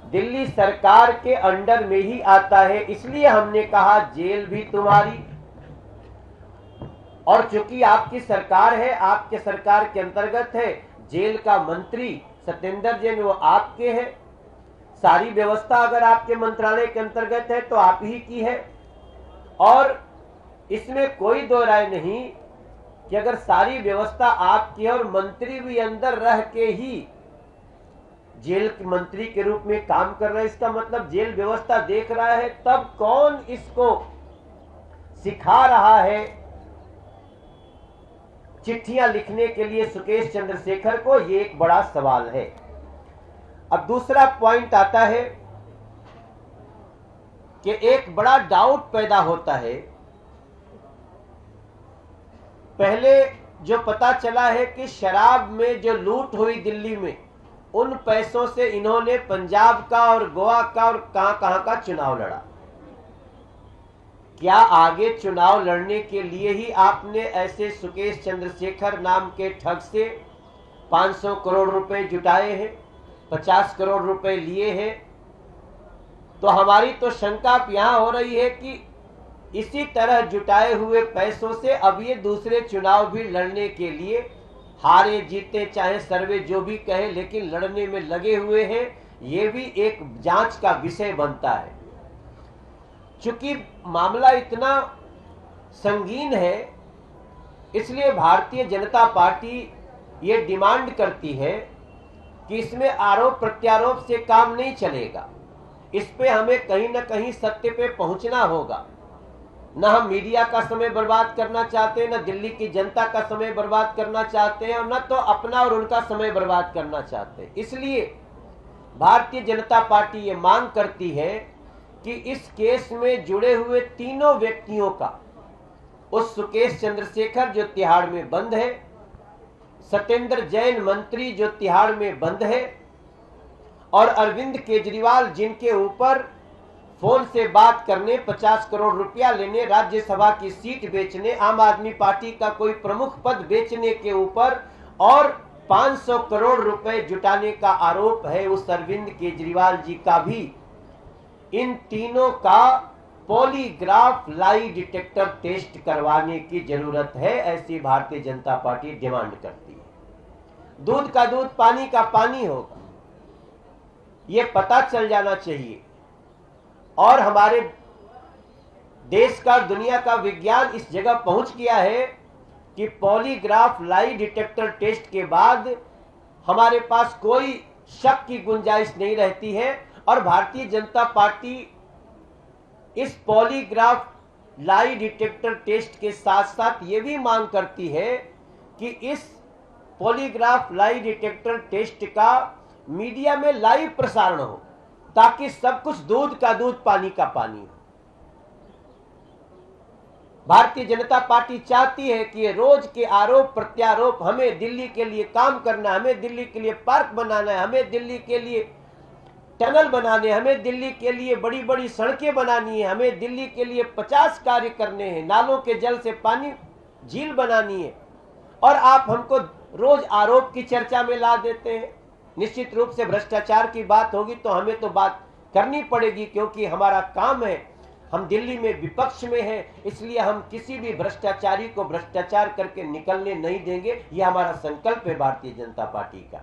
दिल्ली सरकार के अंडर में ही आता है, इसलिए हमने कहा जेल भी तुम्हारी। और चूंकि आपकी सरकार है, आपके सरकार के अंतर्गत है, जेल का मंत्री सत्येंद्र जैन वो आपके हैं, सारी व्यवस्था अगर आपके मंत्रालय के अंतर्गत है तो आप ही की है। और इसमें कोई दो राय नहीं कि अगर सारी व्यवस्था आपकी है और मंत्री भी अंदर रह के ही जेल के मंत्री के रूप में काम कर रहे हैं, इसका मतलब जेल व्यवस्था देख रहा है, तब कौन इसको सिखा रहा है चिट्ठियां लिखने के लिए सुकेश चंद्रशेखर को, ये एक बड़ा सवाल है। अब दूसरा पॉइंट आता है कि एक बड़ा डाउट पैदा होता है। पहले जो पता चला है कि शराब में जो लूट हुई दिल्ली में, उन पैसों से इन्होंने पंजाब का और गोवा का और कहां का चुनाव लड़ा। क्या आगे चुनाव लड़ने के लिए ही आपने ऐसे सुकेश चंद्रशेखर नाम के ठग से 500 करोड़ रुपए जुटाए हैं, 50 करोड़ रुपए लिए हैं? तो हमारी तो शंका यहां हो रही है कि इसी तरह जुटाए हुए पैसों से अब ये दूसरे चुनाव भी लड़ने के लिए, हारे जीते चाहे सर्वे जो भी कहे, लेकिन लड़ने में लगे हुए हैं। ये भी एक जांच का विषय बनता है। चूंकि मामला इतना संगीन है, इसलिए भारतीय जनता पार्टी ये डिमांड करती है कि इसमें आरोप प्रत्यारोप से काम नहीं चलेगा। इस पे हमें कहीं ना कहीं सत्य पे पहुंचना होगा। न हम मीडिया का समय बर्बाद करना चाहते हैं, न दिल्ली की जनता का समय बर्बाद करना चाहते हैं, और न तो अपना और उनका समय बर्बाद करना चाहते हैं। इसलिए भारतीय जनता पार्टी ये मांग करती है कि इस केस में जुड़े हुए तीनों व्यक्तियों का, उस सुकेश चंद्रशेखर जो तिहाड़ में बंद है, सत्येंद्र जैन मंत्री जो तिहाड़ में बंद है, और अरविंद केजरीवाल जिनके ऊपर फोन से बात करने, 50 करोड़ रुपया लेने, राज्यसभा की सीट बेचने, आम आदमी पार्टी का कोई प्रमुख पद बेचने के ऊपर और 500 करोड़ रुपए जुटाने का आरोप है उस अरविंद केजरीवाल जी का भी। इन तीनों का पॉलीग्राफ लाई डिटेक्टर टेस्ट करवाने की जरूरत है, ऐसी भारतीय जनता पार्टी डिमांड करती है। दूध का दूध, पानी का पानी होगा, ये पता चल जाना चाहिए। और हमारे देश का, दुनिया का विज्ञान इस जगह पहुंच गया है कि पॉलीग्राफ लाई डिटेक्टर टेस्ट के बाद हमारे पास कोई शक की गुंजाइश नहीं रहती है। और भारतीय जनता पार्टी इस पॉलीग्राफ लाई डिटेक्टर टेस्ट के साथ साथ ये भी मांग करती है कि इस पॉलीग्राफ लाई डिटेक्टर टेस्ट का मीडिया में लाइव प्रसारण हो, ताकि सब कुछ दूध का दूध, पानी का पानी हो। भारतीय जनता पार्टी चाहती है कि ये रोज के आरोप प्रत्यारोप, हमें दिल्ली के लिए काम करना, हमें दिल्ली के लिए पार्क बनाना है, हमें दिल्ली के लिए टनल बनाने, हमें दिल्ली के लिए बड़ी बड़ी सड़कें बनानी है, हमें दिल्ली के लिए 50 कार्य करने हैं, नालों के जल से पानी झील बनानी है, और आप हमको रोज आरोप की चर्चा में ला देते हैं। निश्चित रूप से भ्रष्टाचार की बात होगी तो हमें तो बात करनी पड़ेगी, क्योंकि हमारा काम है, हम दिल्ली में विपक्ष में हैं, इसलिए हम किसी भी भ्रष्टाचारी को भ्रष्टाचार करके निकलने नहीं देंगे। यह हमारा संकल्प है भारतीय जनता पार्टी का।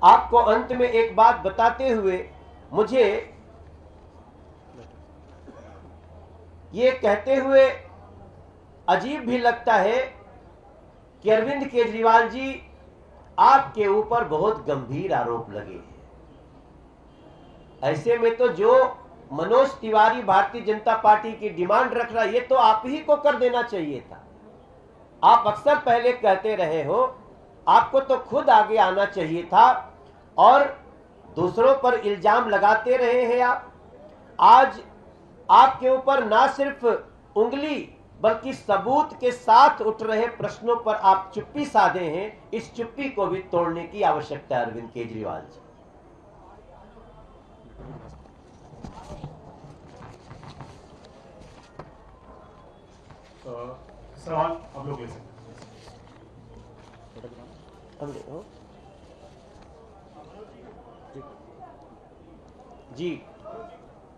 आपको अंत में एक बात बताते हुए मुझे ये कहते हुए अजीब भी लगता है कि अरविंद केजरीवाल जी, आपके ऊपर बहुत गंभीर आरोप लगे हैं। ऐसे में तो जो मनोज तिवारी भारतीय जनता पार्टी की डिमांड रख रहा है, ये तो आप ही को कर देना चाहिए था। आप अक्सर पहले कहते रहे हो, आपको तो खुद आगे आना चाहिए था और दूसरों पर इल्जाम लगाते रहे हैं आप। आज आपके ऊपर ना सिर्फ उंगली बल्कि सबूत के साथ उठ रहे प्रश्नों पर आप चुप्पी साधे हैं। इस चुप्पी को भी तोड़ने की आवश्यकता है अरविंद केजरीवाल जी। सवाल आप लोग ले सकते हैं। जी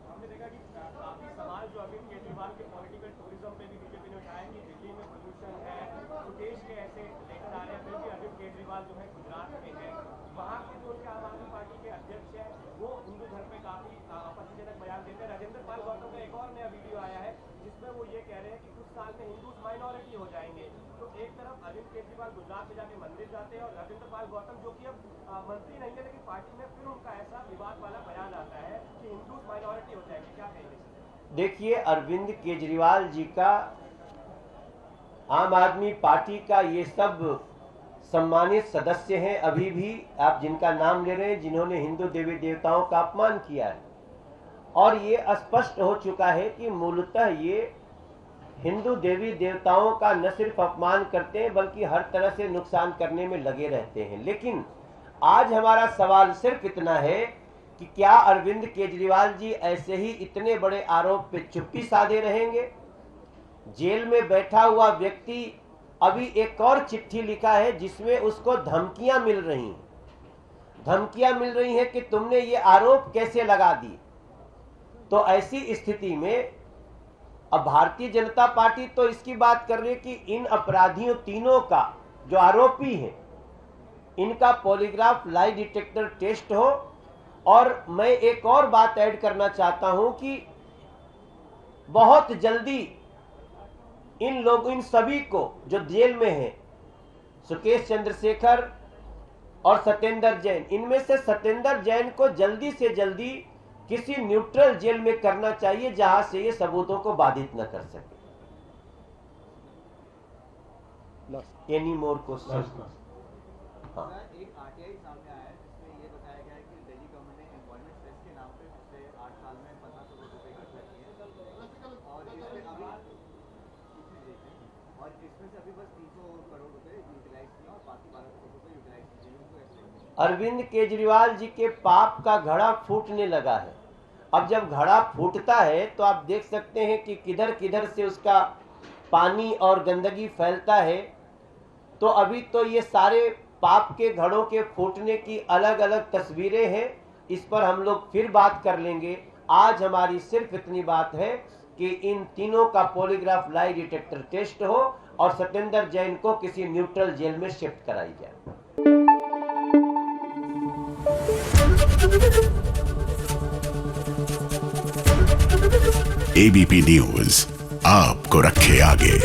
हमने देखा कि काफी सवाल जो अरविंद केजरीवाल के पॉलिटिकल टूरिज्म पे भी बीजेपी ने उठाया कि दिल्ली में पोल्यूशन है, सुकेश के ऐसे लेकर आ रहे हैं, फिर भी अरविंद केजरीवाल जो है गुजरात में है, वहाँ के जो उनके आम आदमी पार्टी के अध्यक्ष है वो हिंदू धर्म पे काफी आपत्तिजनक बयान देते हैं। राजेंद्र पाल गौतम का एक और नया वीडियो आया है जिसमें वो ये कह रहे हैं कि कुछ साल में हिंदू माइनॉरिटी हो जाएंगे। तो एक तरफ अरविंद केजरीवाल गुजरात में जाके मंदिर जाते हैं और राजेंद्र पाल गौतम जो कि अब मंत्री नहीं है लेकिन पार्टी में फिर उनका ऐसा विवाद वाला बयान आता है कि हिंदू माइनॉरिटी हो जाएंगे, क्या कहेंगे? देखिए, अरविंद केजरीवाल जी का, आम आदमी पार्टी का, ये सब सम्मानित सदस्य हैं अभी भी, आप जिनका नाम ले रहे हैं, जिन्होंने हिंदू देवी देवताओं का अपमान किया है। और ये स्पष्ट हो चुका है कि मूलतः ये हिंदू देवी देवताओं का न सिर्फ अपमान करते हैं बल्कि हर तरह से नुकसान करने में लगे रहते हैं। लेकिन आज हमारा सवाल सिर्फ इतना है कि क्या अरविंद केजरीवाल जी ऐसे ही इतने बड़े आरोप पे चुप्पी साधे रहेंगे? जेल में बैठा हुआ व्यक्ति अभी एक और चिट्ठी लिखा है जिसमें उसको धमकियां मिल रही हैं। धमकियां मिल रही हैं कि तुमने ये आरोप कैसे लगा दिए। तो ऐसी स्थिति में अब भारतीय जनता पार्टी तो इसकी बात कर रही है कि इन अपराधियों तीनों का, जो आरोपी हैं, इनका पॉलीग्राफ लाई डिटेक्टर टेस्ट हो। और मैं एक और बात ऐड करना चाहता हूं कि बहुत जल्दी इन सभी को जो जेल में हैं, सुकेश चंद्रशेखर और सत्येंद्र जैन, इनमें से सत्येंद्र जैन को जल्दी से जल्दी किसी न्यूट्रल जेल में करना चाहिए जहां से ये सबूतों को बाधित न कर सके। Any more question? हाँ, एक आरटीआई सामने आया है जिसमें ये बताया गया है कि दिल्ली गवर्नमेंट ने एम्प्लॉयमेंट सेस के नाम पे पिछले 8 साल में 15 करोड़ रुपए खर्चा किए हैं और इसमें से अभी बस 300 करोड़ रुपए यूटिलाइज किए और बाकी 12 करोड़ रुपए यूटिलाइज किए। अरविंद केजरीवाल जी के पाप का घड़ा फूटने लगा है। अब जब घड़ा फूटता है तो आप देख सकते हैं कि किधर किधर से उसका पानी और गंदगी फैलता है। तो अभी तो ये सारे पाप के घड़ों के फूटने की अलग अलग तस्वीरें हैं, इस पर हम लोग फिर बात कर लेंगे। आज हमारी सिर्फ इतनी बात है कि इन तीनों का पॉलीग्राफ लाई डिटेक्टर टेस्ट हो और सत्येंद्र जैन को किसी न्यूट्रल जेल में शिफ्ट कराई जाए। एबीपी न्यूज आपको रखे आगे।